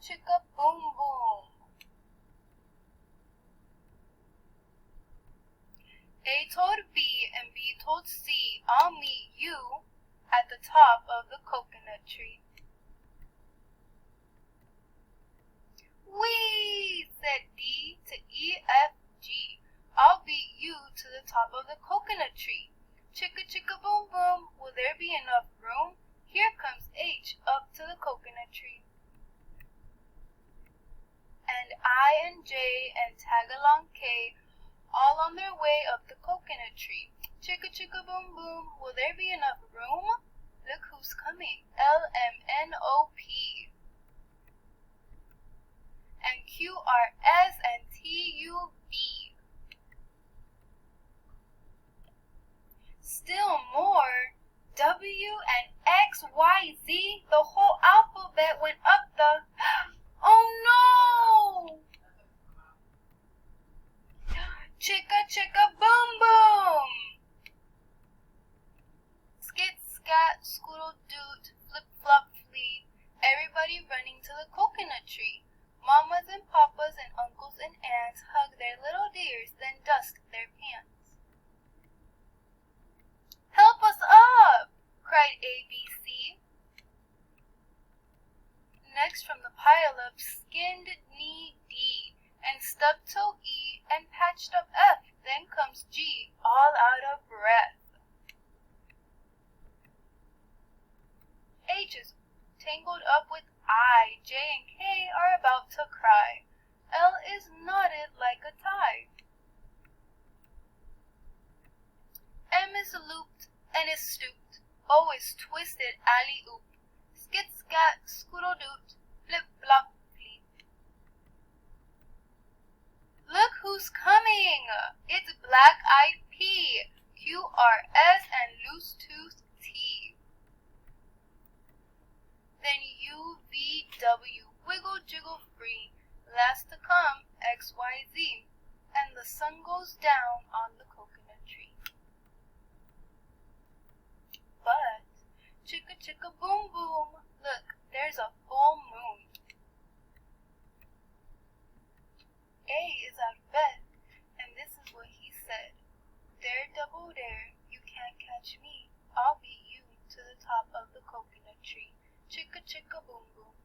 chicka, boom, boom. A told B and B told C, I'll meet you at the top of the coconut tree. Whee! Said D to E, F, G. I'll beat you to the top of the coconut tree. Chicka chicka boom boom, will there be enough room? Here comes H up to the coconut tree. And I and J and tag along K, all on their way up the coconut tree. Chicka chicka boom boom, will there be enough room? Look who's coming, L, M, N, O, P. And Q, R, S, and T, U, V. Still more, W and X, Y, Z, the whole alphabet went up the... Oh no! Chicka chicka boom boom! Skit scat scoodle doot flip flop flee, everybody running to the coconut tree. Mamas and papas and uncles and aunts hug their little dears, then dust their pants. Help us up! Cried A, B, C. Next from the pile-up, skinned knee D, and stubbed toe E, and patched up F. Then comes G, all out of breath. H is tangled up with I. J and K are about to cry. L is knotted like a tie. M is looped and is stooped. O is twisted alley-oop. Skit scat scoodle doot flip flop fleet. Look who's coming! It's black-eyed P, Q, R, S, and loose tooth T. Then U, V, W, wiggle jiggle free. Last to come, X, Y, Z. And the sun goes down on the coconut tree. But, chicka chicka boom boom, look, there's a full moon. A is out of bed, and this is what he said. Dare double dare, you can't catch me. I'll beat you to the top of the coconut tree. Chicka chicka boom boom.